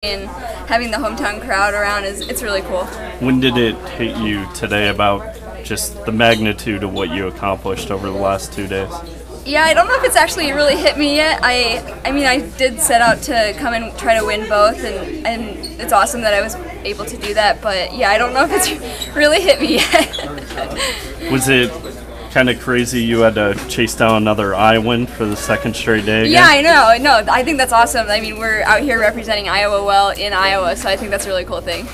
and having the hometown crowd around it's really cool. When did it hit you today about just the magnitude of what you accomplished over the last 2 days? Yeah, I don't know if it's actually really hit me yet. I mean, I did set out to come and try to win both, and it's awesome that I was able to do that. But yeah, I don't know if it's really hit me yet. Was it kind of crazy you had to chase down another Iowan for the second straight day again? Yeah, I know. No, I think that's awesome. I mean, we're out here representing Iowa well in Iowa, so I think that's a really cool thing.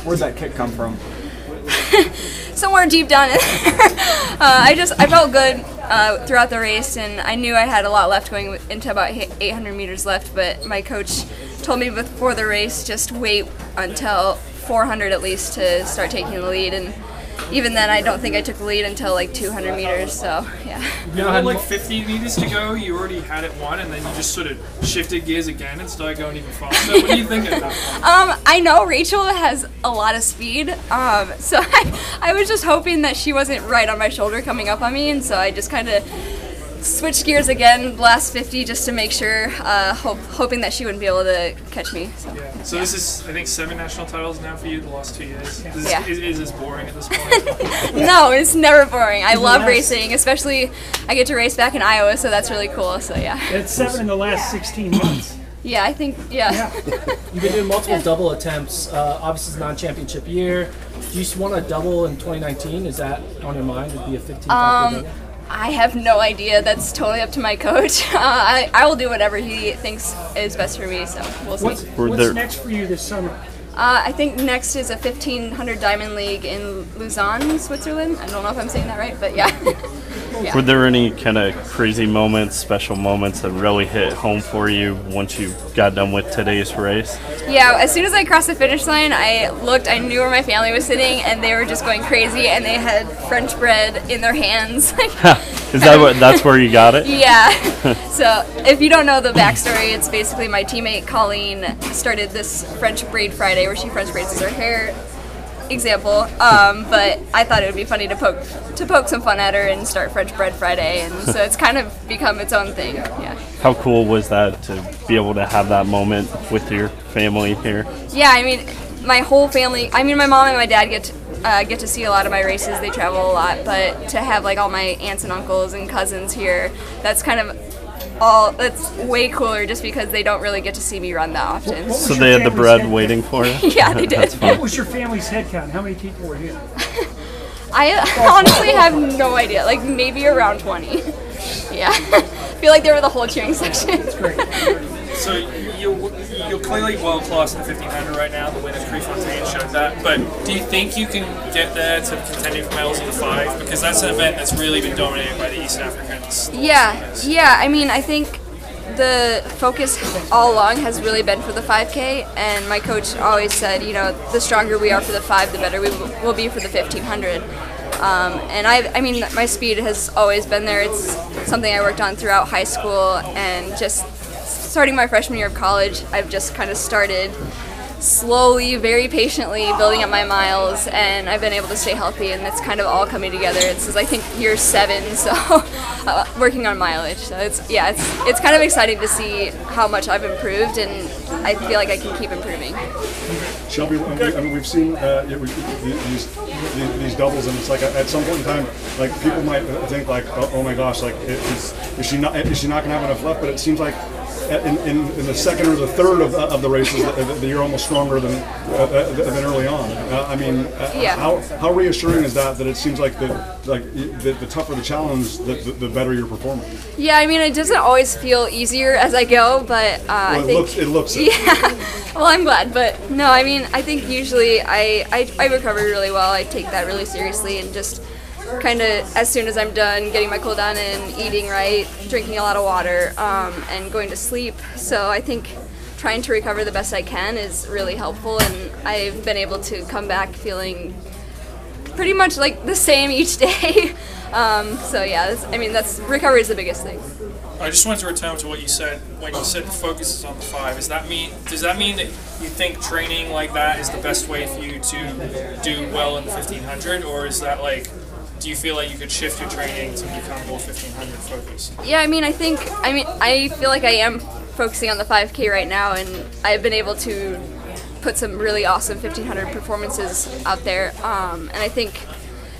Where'd that kick come from? Somewhere deep down in there. I felt good throughout the race, and I knew I had a lot left going into about 800 meters left, but my coach told me before the race just wait until 400 at least to start taking the lead, and even then I don't think I took the lead until like 200 meters, so yeah. You know, like 50 meters to go, you already had it won, and then you just sort of shifted gears again and started going even faster. What do you think of that? I know Rachel has a lot of speed, so I was just hoping that she wasn't right on my shoulder coming up on me, and so I just kind of switched gears again, last 50, just to make sure, hoping that she wouldn't be able to catch me. So this is, I think, 7 national titles now for you the last 2 years. Is this boring at this point? No, it's never boring. I love racing, especially I get to race back in Iowa, so that's really cool. So yeah. It's 7 in the last 16 months. Yeah, I think, yeah. You've been doing multiple double attempts. Obviously, it's a non-championship year. Do you want to double in 2019? Is that on your mind? Would be a 15 double? I have no idea. That's totally up to my coach. I will do whatever he thinks is best for me, so we'll see. What's next for you this summer? I think next is a 1500 Diamond League in Lausanne, Switzerland. I don't know if I'm saying that right, but yeah. Yeah. Were there any kind of crazy moments, special moments that really hit home for you once you got done with today's race? Yeah, as soon as I crossed the finish line, I looked, I knew where my family was sitting, and they were just going crazy, and they had French bread in their hands. Is that's where you got it? Yeah. So if you don't know the backstory, it's basically my teammate Colleen started this French Braid Friday where she French braids her hair example, but I thought it would be funny to poke some fun at her and start French Bread Friday, and so it's kind of become its own thing. Yeah. How cool was that to be able to have that moment with your family here? Yeah, I mean, my whole family. I mean, my mom and my dad get to see a lot of my races. They travel a lot, but to have like all my aunts and uncles and cousins here, that's kind of that's way cooler just because they don't really get to see me run that often. So they had the bread waiting for you? Yeah, they did. What was your family's head count? How many people were here? I honestly have no idea. Like maybe around 20. Yeah. I feel like they were the whole cheering section. That's great. So you're clearly world class in the 1500 right now. The win at Prefontaine showed that. But do you think you can get there to contending for medals in the 5? Because that's an event that's really been dominated by the East Africans. Yeah. I mean, I think the focus all along has really been for the 5K, and my coach always said, you know, the stronger we are for the 5, the better we will be for the 1500. And I mean, my speed has always been there. It's something I worked on throughout high school, and just starting my freshman year of college, I've just kind of started slowly, very patiently building up my miles, and I've been able to stay healthy, and it's kind of all coming together. It's I think year 7, so working on mileage. So it's kind of exciting to see how much I've improved, and I feel like I can keep improving. Shelby, I mean, we've seen these doubles, and it's like at some point in time, like people might think like, oh my gosh, like is she not going to have enough left? But it seems like in the second or the third of the races, that you're almost stronger than early on. I mean, how reassuring is that it seems like the tougher the challenge, the better you're performing? Yeah, I mean, it doesn't always feel easier as I go, but I think it looks. Yeah. Well, I'm glad, but no, I mean, I think usually I recover really well. I take that really seriously, and just kind of as soon as I'm done getting my cool down and eating right, drinking a lot of water, and going to sleep. So I think trying to recover the best I can is really helpful, and I've been able to come back feeling pretty much like the same each day. So yeah, that's recovery is the biggest thing. I just wanted to return to what you said when you said the focus is on the 5. Does that mean that you think training like that is the best way for you to do well in the 1500, or is that like, do you feel like you could shift your training to become more 1500 focused? Yeah, I feel like I am focusing on the 5K right now, and I've been able to put some really awesome 1500 performances out there, and I think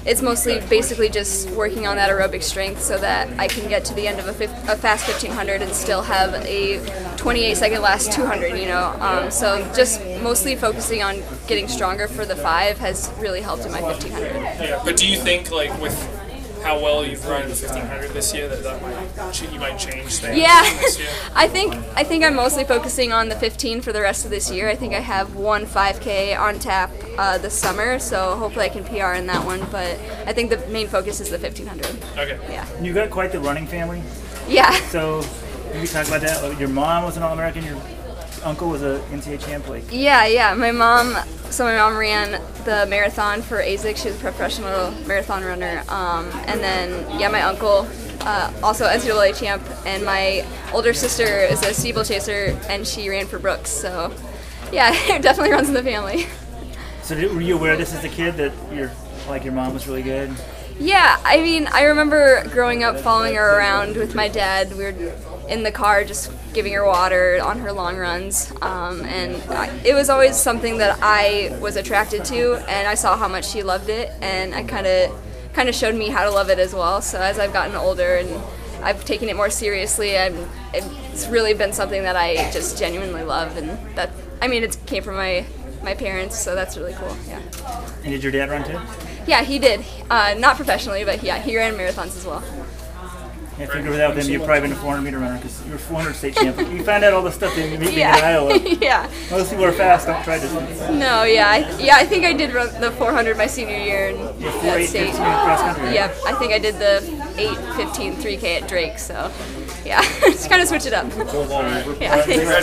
it's mostly basically just working on that aerobic strength so that I can get to the end of a fast 1500 and still have a 28-second last 200, you know. So just mostly focusing on getting stronger for the 5 has really helped in my 1500. Yeah, but do you think, like, with how well you've run in the 1500 this year, you might change things this year? I think I'm mostly focusing on the 15 for the rest of this year. I think I have one 5K on tap this summer, so hopefully I can PR in that one. But I think the main focus is the 1500. Okay. Yeah. You got quite the running family. Yeah. So can you talk about that? Your mom was an All-American. Your uncle was a NCAA champ. Like. Yeah. My mom ran the marathon for ASIC. She was a professional marathon runner. And then, my uncle, also NCAA champ, and my older sister is a steeplechaser, and she ran for Brooks. So, yeah, it definitely runs in the family. So were you aware this as a kid that your mom was really good? Yeah, I mean, I remember growing up following her around with my dad. We were in the car just giving her water on her long runs, and it was always something that I was attracted to, and I saw how much she loved it, and I kind of showed me how to love it as well. So as I've gotten older and I've taken it more seriously, it's really been something that I just genuinely love, and it came from my parents, so that's really cool. Yeah. And did your dad run too? Yeah, he did. Not professionally, but yeah, he ran marathons as well. I figure without them, you've probably been a 400-meter runner because you were 400 state champ. You found out all the stuff that you meet me in Iowa. Yeah. Most people are fast. Don't try this. No, I think I did run the 400 my senior year in that state. Cross country. Yep, I think I did the 8:15 3K at Drake. So, yeah, just kind of switch it up. Yeah.